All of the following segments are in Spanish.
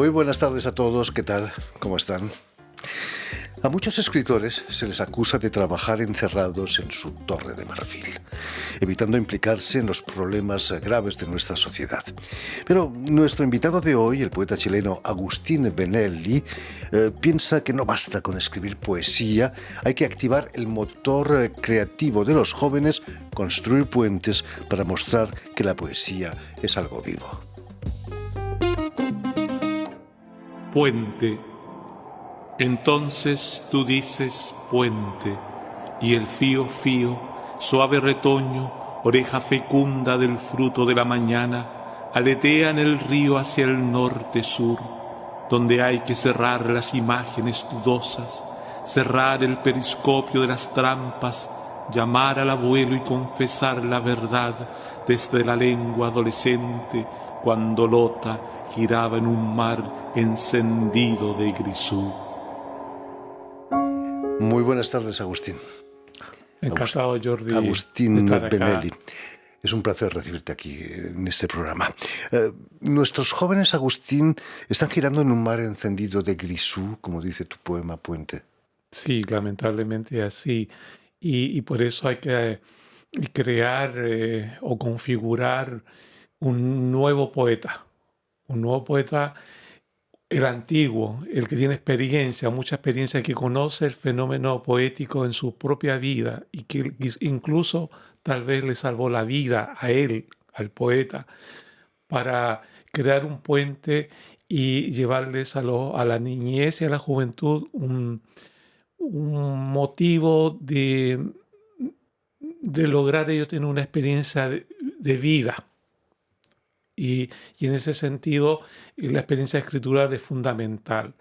Muy buenas tardes a todos, ¿qué tal? ¿Cómo están? A muchos escritores se les acusa de trabajar encerrados en su torre de marfil, evitando implicarse en los problemas graves de nuestra sociedad. Pero nuestro invitado de hoy, el poeta chileno Agustín Benelli, piensa que no basta con escribir poesía, hay que activar el motor creativo de los jóvenes, construir puentes para mostrar que la poesía es algo vivo. Puente. Entonces tú dices puente, y el fío fío, suave retoño, oreja fecunda del fruto de la mañana, aletea en el río hacia el norte-sur, donde hay que cerrar las imágenes dudosas, cerrar el periscopio de las trampas, llamar al abuelo y confesar la verdad desde la lengua adolescente, cuando Lota giraba en un mar encendido de grisú. Muy buenas tardes, Agustín. Encantado, Jordi. Agustín Benelli. Es un placer recibirte aquí en este programa. Nuestros jóvenes, Agustín, están girando en un mar encendido de grisú, como dice tu poema Puente. Sí, lamentablemente así. Y por eso hay que crear o configurar un nuevo poeta. Un nuevo poeta, el antiguo, el que tiene experiencia, mucha experiencia, que conoce el fenómeno poético en su propia vida y que incluso tal vez le salvó la vida a él, al poeta, para crear un puente y llevarles a la niñez y a la juventud un motivo de lograr ellos tener una experiencia de vida. Y en ese sentido, la experiencia escritural es fundamental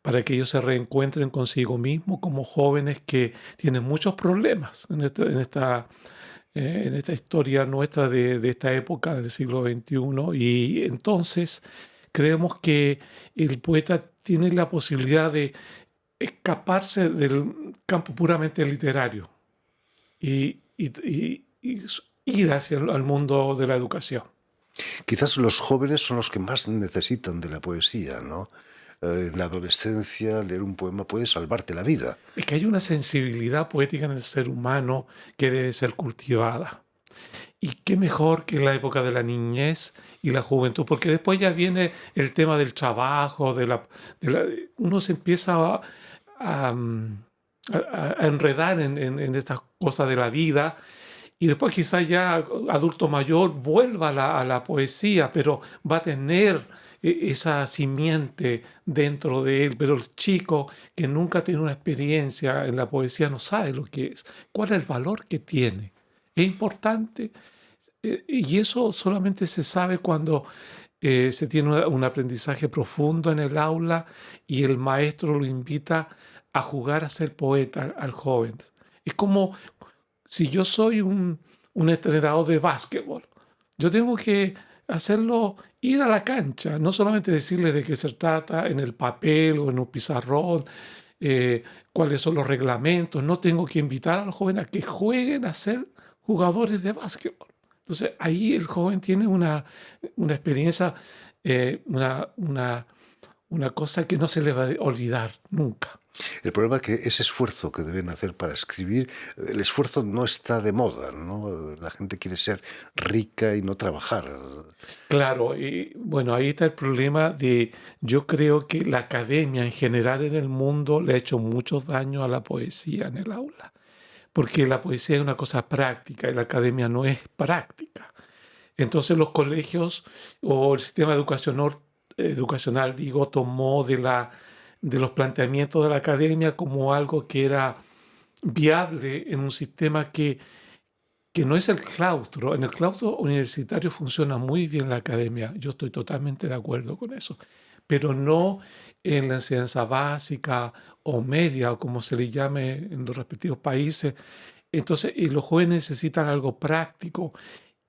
para que ellos se reencuentren consigo mismos como jóvenes que tienen muchos problemas en esta historia nuestra de esta época del siglo XXI. Y entonces creemos que el poeta tiene la posibilidad de escaparse del campo puramente literario y ir hacia el mundo de la educación. Quizás los jóvenes son los que más necesitan de la poesía, ¿no? En la adolescencia, leer un poema puede salvarte la vida. Es que hay una sensibilidad poética en el ser humano que debe ser cultivada. Y qué mejor que la época de la niñez y la juventud, porque después ya viene el tema del trabajo, uno se empieza a enredar en estas cosas de la vida. Y después quizás ya adulto mayor vuelva a la poesía, pero va a tener esa simiente dentro de él. Pero el chico que nunca tiene una experiencia en la poesía no sabe lo que es, cuál es el valor que tiene. Es importante y eso solamente se sabe cuando se tiene un aprendizaje profundo en el aula y el maestro lo invita a jugar a ser poeta al joven. Es como si yo soy un entrenador de básquetbol, yo tengo que hacerlo ir a la cancha, no solamente decirle de qué se trata en el papel o en un pizarrón, cuáles son los reglamentos. No tengo que invitar a los jóvenes a que jueguen a ser jugadores de básquetbol. Entonces ahí el joven tiene una experiencia, una cosa que no se le va a olvidar nunca. El problema es que ese esfuerzo que deben hacer para escribir, el esfuerzo no está de moda, ¿no? La gente quiere ser rica y no trabajar. Claro, y bueno, ahí está el problema yo creo que la academia en general en el mundo le ha hecho mucho daño a la poesía en el aula, porque la poesía es una cosa práctica y la academia no es práctica. Entonces los colegios o el sistema educacional tomó de los planteamientos de la academia como algo que era viable en un sistema que no es el claustro. En el claustro universitario funciona muy bien la academia. Yo estoy totalmente de acuerdo con eso. Pero no en la enseñanza básica o media, o como se le llame en los respectivos países. Entonces, los jóvenes necesitan algo práctico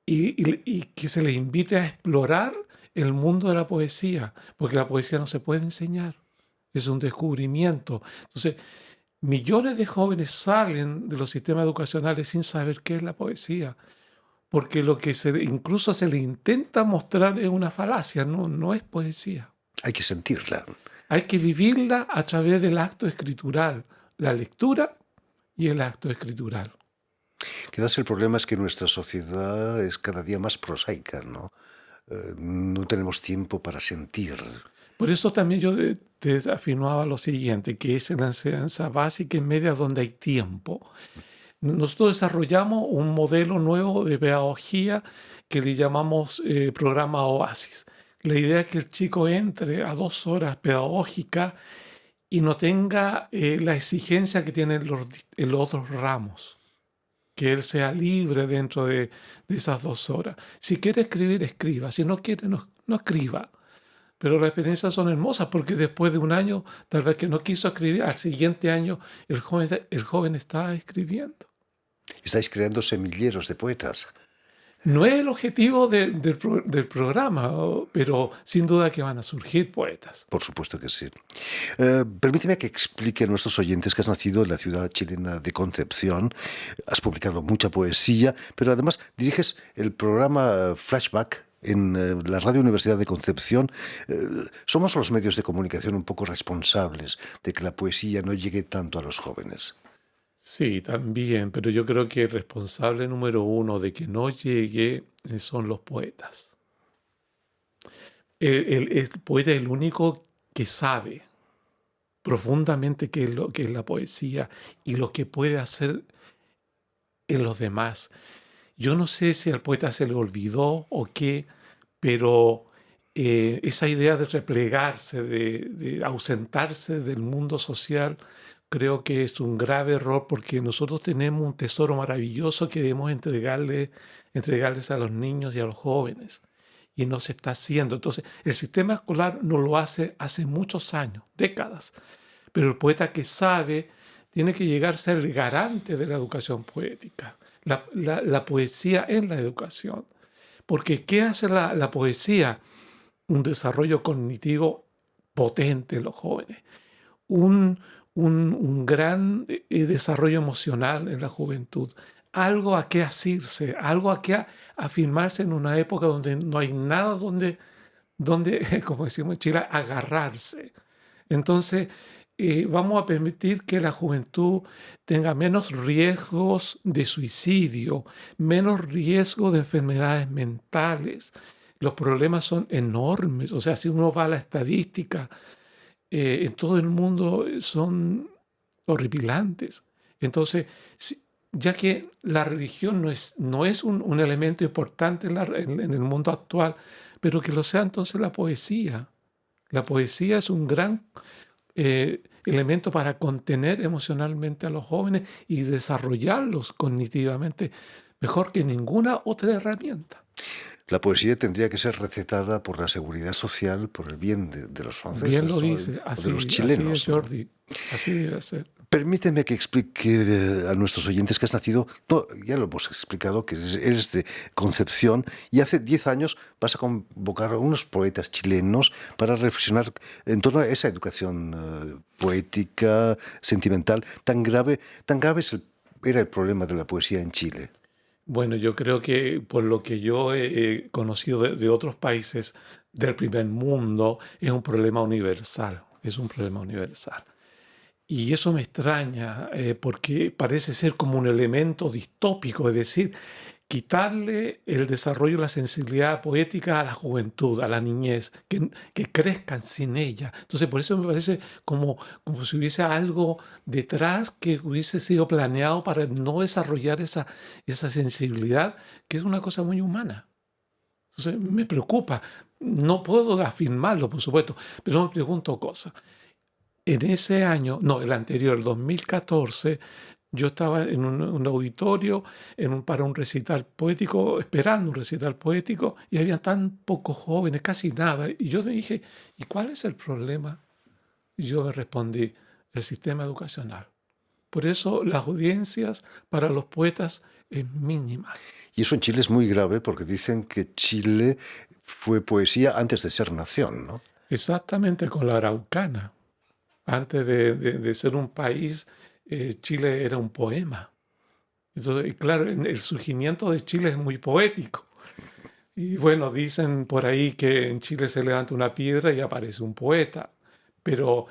y que se les invite a explorar el mundo de la poesía, porque la poesía no se puede enseñar. Es un descubrimiento. Entonces, millones de jóvenes salen de los sistemas educacionales sin saber qué es la poesía, porque lo que incluso se le intenta mostrar es una falacia, no es poesía. Hay que sentirla. Hay que vivirla a través del acto escritural, la lectura y el acto escritural. Quizás el problema es que nuestra sociedad es cada día más prosaica, ¿no? No tenemos tiempo para sentir. Por eso también yo te afirmaba lo siguiente, que es en la enseñanza básica y media donde hay tiempo. Nosotros desarrollamos un modelo nuevo de pedagogía que le llamamos programa Oasis. La idea es que el chico entre a 2 horas pedagógicas y no tenga la exigencia que tienen en los otros ramos, que él sea libre dentro de esas 2 horas. Si quiere escribir, escriba. Si no quiere, no escriba. Pero las experiencias son hermosas porque después de un año, tal vez que no quiso escribir, al siguiente año el joven está escribiendo. Estáis creando semilleros de poetas. No es el objetivo del programa, pero sin duda que van a surgir poetas. Por supuesto que sí. Permíteme que explique a nuestros oyentes que has nacido en la ciudad chilena de Concepción, has publicado mucha poesía, pero además diriges el programa Flashback en la Radio Universidad de Concepción. Somos los medios de comunicación un poco responsables de que la poesía no llegue tanto a los jóvenes. Sí, también, pero yo creo que el responsable número uno de que no llegue son los poetas. El poeta es el único que sabe profundamente qué es lo que es la poesía y lo que puede hacer en los demás. Yo no sé si al poeta se le olvidó o qué, pero esa idea de replegarse, de ausentarse del mundo social, creo que es un grave error porque nosotros tenemos un tesoro maravilloso que debemos entregarles a los niños y a los jóvenes. Y no se está haciendo. Entonces, el sistema escolar no lo hace muchos años, décadas. Pero el poeta que sabe tiene que llegar a ser el garante de la educación poética. La poesía en la educación. Porque ¿qué hace la poesía? Un desarrollo cognitivo potente en los jóvenes. Un gran desarrollo emocional en la juventud. Algo a qué asirse, algo a qué afirmarse en una época donde no hay nada donde como decimos en Chile, agarrarse. Entonces, vamos a permitir que la juventud tenga menos riesgos de suicidio, menos riesgo de enfermedades mentales. Los problemas son enormes. O sea, si uno va a la estadística, en todo el mundo son horripilantes. Entonces, ya que la religión no es un elemento importante en el mundo actual, pero que lo sea entonces la poesía. La poesía es un gran elemento para contener emocionalmente a los jóvenes y desarrollarlos cognitivamente mejor que ninguna otra herramienta. La poesía tendría que ser recetada por la seguridad social, por el bien de los franceses. Bien lo ¿no? dice, O de los chilenos. así es, Jordi. Así debe ser. Permíteme que explique a nuestros oyentes que has nacido, ya lo hemos explicado, que eres de Concepción y hace 10 años vas a convocar a unos poetas chilenos para reflexionar en torno a esa educación poética, sentimental. Tan grave era el problema de la poesía en Chile. Bueno, yo creo que por lo que yo he conocido de otros países del primer mundo, es un problema universal, es un problema universal. Y eso me extraña porque parece ser como un elemento distópico, es decir, quitarle el desarrollo de la sensibilidad poética a la juventud, a la niñez, que crezcan sin ella. Entonces, por eso me parece como si hubiese algo detrás que hubiese sido planeado para no desarrollar esa sensibilidad, que es una cosa muy humana. Entonces, me preocupa. No puedo afirmarlo, por supuesto, pero me pregunto cosas. En ese año, no, el anterior, el 2014, yo estaba en un auditorio para un recital poético, esperando un recital poético, y había tan pocos jóvenes, casi nada. Y yo me dije, ¿y cuál es el problema? Y yo me respondí, el sistema educacional. Por eso las audiencias para los poetas es mínima. Y eso en Chile es muy grave porque dicen que Chile fue poesía antes de ser nación, ¿no? Exactamente, con la Araucana. Antes de ser un país, Chile era un poema. Entonces, claro, el surgimiento de Chile es muy poético. Y bueno, dicen por ahí que en Chile se levanta una piedra y aparece un poeta, pero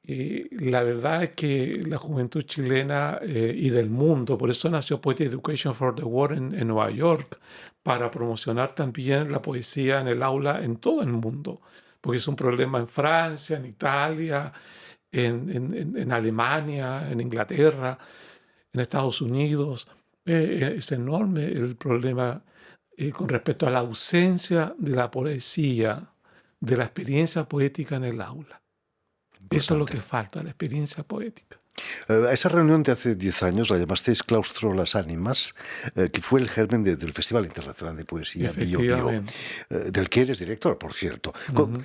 la verdad es que la juventud chilena y del mundo, por eso nació Poetry Education for the World en Nueva York, para promocionar también la poesía en el aula en todo el mundo, porque es un problema en Francia, en Italia, en Alemania, en Inglaterra, en Estados Unidos. Es enorme el problema con respecto a la ausencia de la poesía, de la experiencia poética en el aula. Eso es lo Importante. que falta, la experiencia poética. A esa reunión de hace 10 años la llamasteis Claustro Las Ánimas, que fue el germen del Festival Internacional de Poesía Bio Bio, Efectivamente. del que eres director, por cierto. Ujú.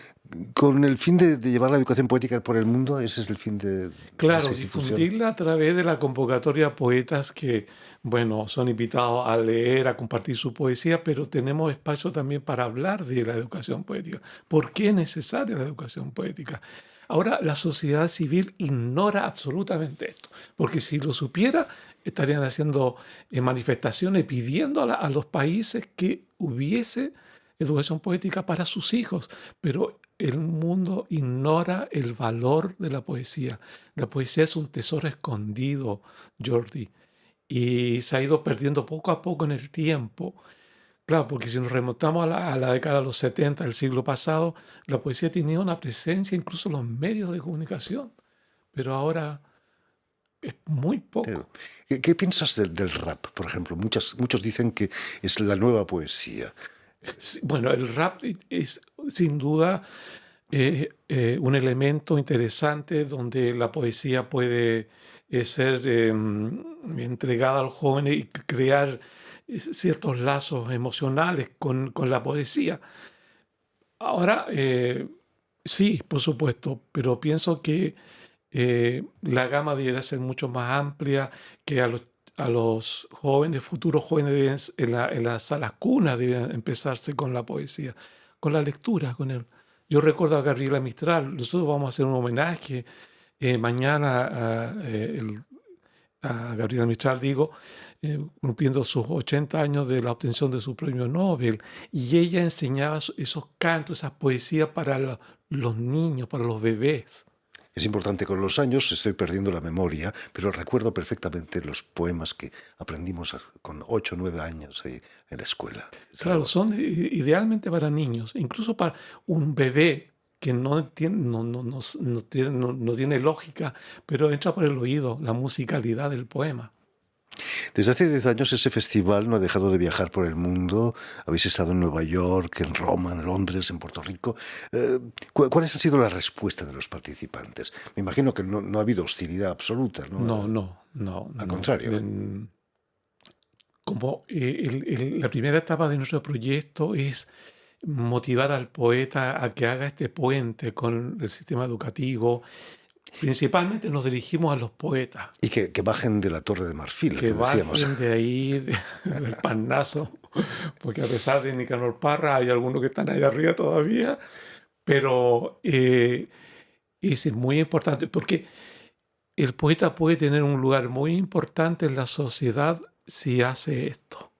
Con el fin de llevar la educación poética por el mundo, ese es el fin de esa Claro, institución. difundirla a través de la convocatoria a poetas que, bueno, son invitados a leer, a compartir su poesía, pero tenemos espacio también para hablar de la educación poética. ¿Por qué es necesaria la educación poética? Ahora, la sociedad civil ignora absolutamente esto, porque si lo supiera, estarían haciendo manifestaciones pidiendo a los países que hubiese educación poética para sus hijos, pero el mundo ignora el valor de la poesía. La poesía es un tesoro escondido, Jordi, y se ha ido perdiendo poco a poco en el tiempo. Claro, porque si nos remontamos a la década de los 70 del siglo pasado, la poesía tenía una presencia incluso en los medios de comunicación, pero ahora es muy poco. ¿Qué piensas del rap, por ejemplo? Muchos dicen que es la nueva poesía. Sí, bueno, el rap es sin duda un elemento interesante donde la poesía puede ser entregada al joven y crear ciertos lazos emocionales con la poesía. Ahora, sí, por supuesto, pero pienso que la gama debería ser mucho más amplia, que a los jóvenes, futuros jóvenes en las salas cunas deben empezarse con la poesía, con la lectura, con el... Yo recuerdo a Gabriela Mistral, nosotros vamos a hacer un homenaje mañana a Gabriela Mistral, digo, cumpliendo sus 80 años de la obtención de su premio Nobel, y ella enseñaba esos cantos, esas poesías para los niños, para los bebés. Es importante, con los años estoy perdiendo la memoria, pero recuerdo perfectamente los poemas que aprendimos con 8 o 9 años en la escuela. Es Claro, algo... son idealmente para niños, incluso para un bebé que no tiene lógica, pero entra por el oído, la musicalidad del poema. Desde hace 10 años ese festival no ha dejado de viajar por el mundo. Habéis estado en Nueva York, en Roma, en Londres, en Puerto Rico. ¿Cuáles han sido las respuestas de los participantes? Me imagino que no ha habido hostilidad absoluta, ¿no? No. Al contrario. Como la primera etapa de nuestro proyecto es motivar al poeta a que haga este puente con el sistema educativo. Principalmente nos dirigimos a los poetas, Y que bajen de la Torre de Marfil, que que decíamos. bajen de ahí, del Parnaso, porque a pesar de Nicanor Parra hay algunos que están ahí arriba todavía, pero es muy importante, porque el poeta puede tener un lugar muy importante en la sociedad si hace esto.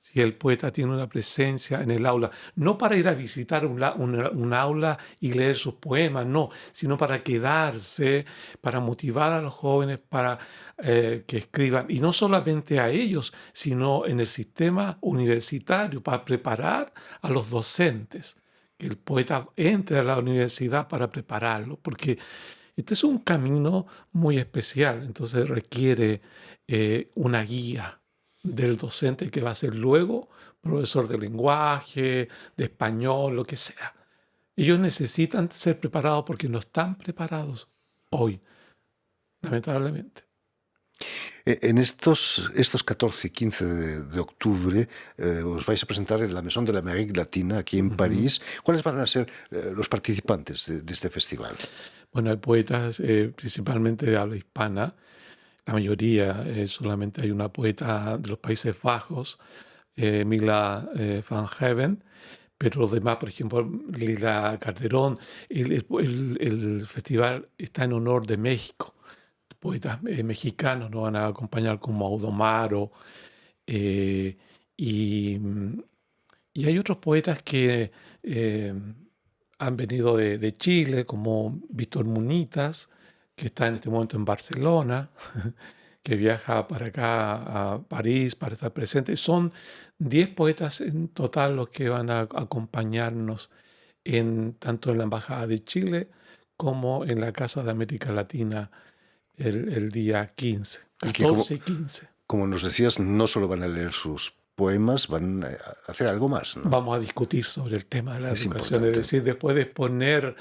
Si el poeta tiene una presencia en el aula, no para ir a visitar un aula y leer sus poemas, no, sino para quedarse, para motivar a los jóvenes para que escriban, y no solamente a ellos, sino en el sistema universitario, para preparar a los docentes, que el poeta entre a la universidad para prepararlo, porque este es un camino muy especial, entonces requiere una guía del docente que va a ser luego profesor de lenguaje, de español, lo que sea. Ellos necesitan ser preparados porque no están preparados hoy, lamentablemente. En estos 14 y 15 de octubre os vais a presentar en la Maison de l'Amérique Latina, aquí en París. ¿Cuáles van a ser los participantes de este festival? Bueno, hay poetas principalmente de habla hispana. La mayoría, solamente hay una poeta de los Países Bajos, Mila van Heaven, pero los demás, por ejemplo, Lila Calderón. El festival está en honor de México. Poetas mexicanos nos van a acompañar como Audomaro, eh, y Y hay otros poetas que eh, han venido de Chile, como Víctor Munitas, que está en este momento en Barcelona, que viaja para acá a París para estar presente. Son 10 poetas en total los que van a acompañarnos tanto en la Embajada de Chile como en la Casa de América Latina el día 15, Y que, 14 y 15. como nos decías, no solo van a leer sus poemas, van a hacer algo más, ¿no? Vamos a discutir sobre el tema de la Es educación, es importante. decir, después de exponer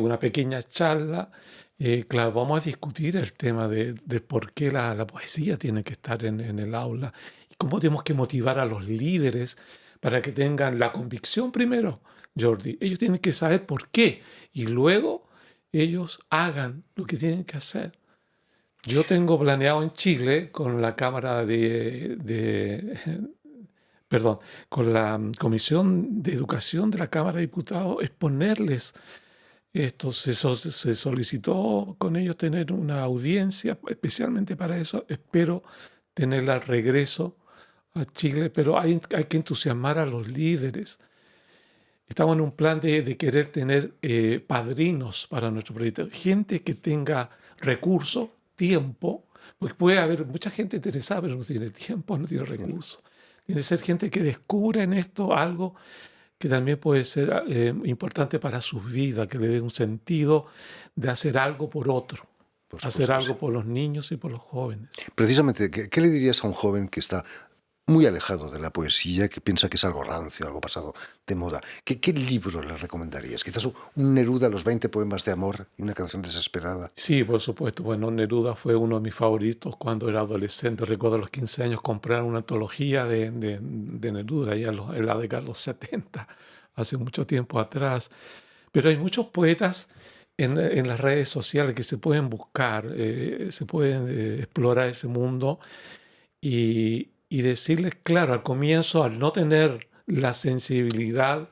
una pequeña charla, claro, vamos a discutir el tema de por qué la poesía tiene que estar en el aula y cómo tenemos que motivar a los líderes para que tengan la convicción primero, Jordi. Ellos tienen que saber por qué y luego ellos hagan lo que tienen que hacer. Yo tengo planeado en Chile con la Cámara perdón, con la Comisión de Educación de la Cámara de Diputados, exponerles esto. Se solicitó con ellos tener una audiencia especialmente para eso. Espero tenerla al regreso a Chile, pero hay que entusiasmar a los líderes. Estamos en un plan de querer tener padrinos para nuestro proyecto, gente que tenga recursos, tiempo, porque puede haber mucha gente interesada, pero no tiene tiempo, no tiene recursos. Tiene que ser gente que descubra en esto algo que también puede ser importante para sus vidas, que le dé un sentido de hacer algo por otro, Por hacer supuesto que algo sí. por los niños y por los jóvenes. Precisamente, ¿qué le dirías a un joven que está muy alejado de la poesía, que piensa que es algo rancio, algo pasado de moda? ¿Qué libro le recomendarías? Quizás un Neruda, los 20 poemas de amor y una canción desesperada. Sí, por supuesto. Bueno, Neruda fue uno de mis favoritos cuando era adolescente. Recuerdo a los 15 años comprar una antología de Neruda, ya en la década de los 70, hace mucho tiempo atrás. Pero hay muchos poetas en las redes sociales que se pueden buscar, se pueden explorar ese mundo y decirles, claro, al comienzo, al no tener la sensibilidad,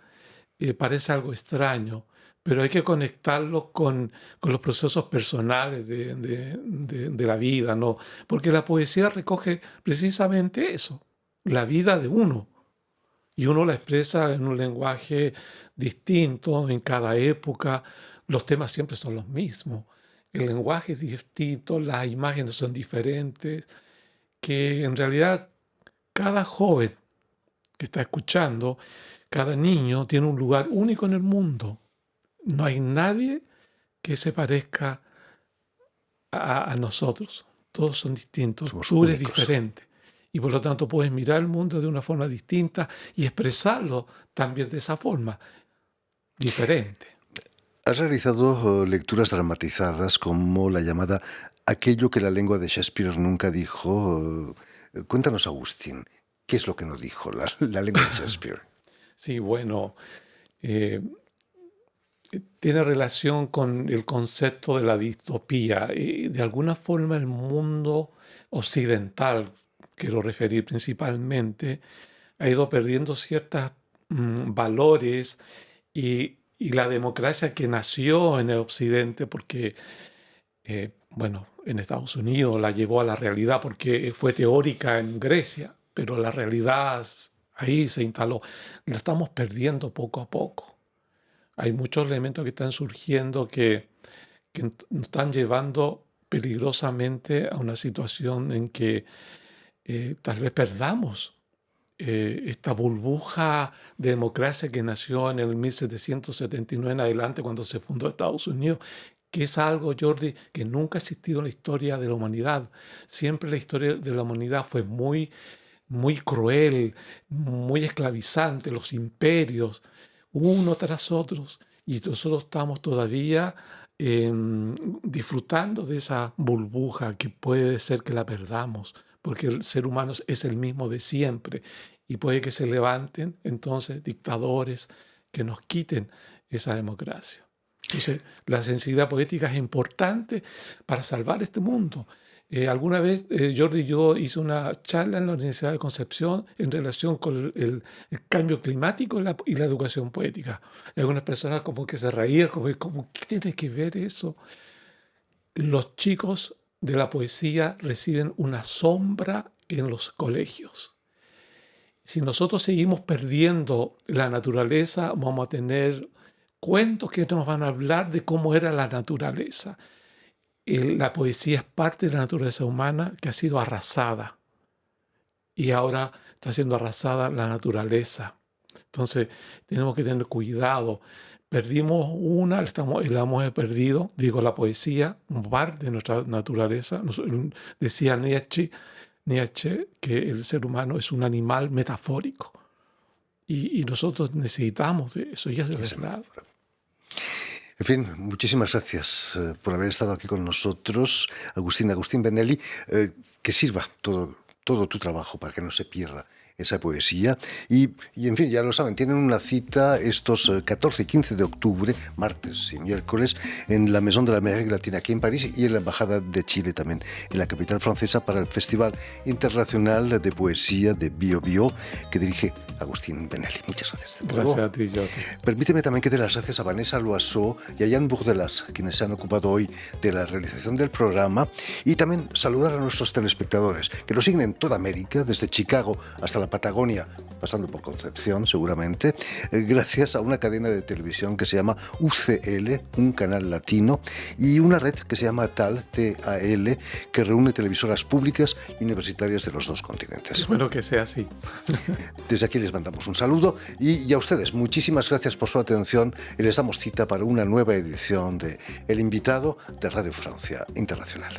parece algo extraño, pero hay que conectarlo con los procesos personales de la vida, ¿no? Porque la poesía recoge precisamente eso, la vida de uno, y uno la expresa en un lenguaje distinto en cada época. Los temas siempre son los mismos. El lenguaje es distinto, las imágenes son diferentes, que en realidad cada joven que está escuchando, cada niño tiene un lugar único en el mundo. No hay nadie que se parezca a nosotros. Todos son distintos. Somos Tú eres únicos. diferente. Y por lo tanto puedes mirar el mundo de una forma distinta y expresarlo también de esa forma diferente. Has realizado lecturas dramatizadas como la llamada Aquello que la lengua de Shakespeare nunca dijo. Cuéntanos, Agustín, ¿qué es lo que no dijo la lengua de Shakespeare? Sí, bueno, eh, tiene relación con el concepto de la distopía. Y de alguna forma el mundo occidental, quiero referir principalmente, ha ido perdiendo ciertos valores y la democracia que nació en el occidente, porque, bueno, en Estados Unidos la llevó a la realidad porque fue teórica en Grecia, pero la realidad ahí se instaló. La estamos perdiendo poco a poco. Hay muchos elementos que están surgiendo que nos están llevando peligrosamente a una situación en que tal vez perdamos esta burbuja de democracia que nació en el 1779 en adelante cuando se fundó Estados Unidos, que es algo, Jordi, que nunca ha existido en la historia de la humanidad. Siempre la historia de la humanidad fue muy cruel, muy esclavizante, los imperios, uno tras otros, y nosotros estamos todavía disfrutando de esa burbuja que puede ser que la perdamos, porque el ser humano es el mismo de siempre, y puede que se levanten entonces dictadores que nos quiten esa democracia. Entonces, la sensibilidad poética es importante para salvar este mundo. Alguna vez, Jordi y yo hice una charla en la Universidad de Concepción en relación con el cambio climático y la educación poética. Y algunas personas como que se reían, como, ¿qué tiene que ver eso? Los chicos de la poesía reciben una sombra en los colegios. Si nosotros seguimos perdiendo la naturaleza, vamos a tener cuentos que nos van a hablar de cómo era la naturaleza. La poesía es parte de la naturaleza humana que ha sido arrasada y ahora está siendo arrasada la naturaleza. Entonces tenemos que tener cuidado. Perdimos la hemos perdido, digo, la poesía, un parte de nuestra naturaleza. Decía Nietzsche que el ser humano es un animal metafórico y nosotros necesitamos de eso, ya es verdad. En fin, muchísimas gracias por haber estado aquí con nosotros, Agustín Benelli. Que sirva todo tu trabajo para que no se pierda esa poesía. Y en fin, ya lo saben, tienen una cita estos 14 y 15 de octubre, martes y miércoles, en la Maison de l'Amérique Latine aquí en París y en la Embajada de Chile también, en la capital francesa, para el Festival Internacional de Poesía de Bio Bio, que dirige Agustín Benelli. Muchas gracias. Gracias a ti, Jordi. Permíteme también que dé las gracias a Vanessa Loiseau y a Jan Bourdelas, quienes se han ocupado hoy de la realización del programa, y también saludar a nuestros telespectadores, que nos siguen en toda América, desde Chicago hasta la Patagonia, pasando por Concepción seguramente, gracias a una cadena de televisión que se llama UCL, un canal latino, y una red que se llama TAL, que reúne televisoras públicas y universitarias de los dos continentes. Espero que sea así. Desde aquí les mandamos un saludo y a ustedes muchísimas gracias por su atención y les damos cita para una nueva edición de El Invitado de Radio Francia Internacional.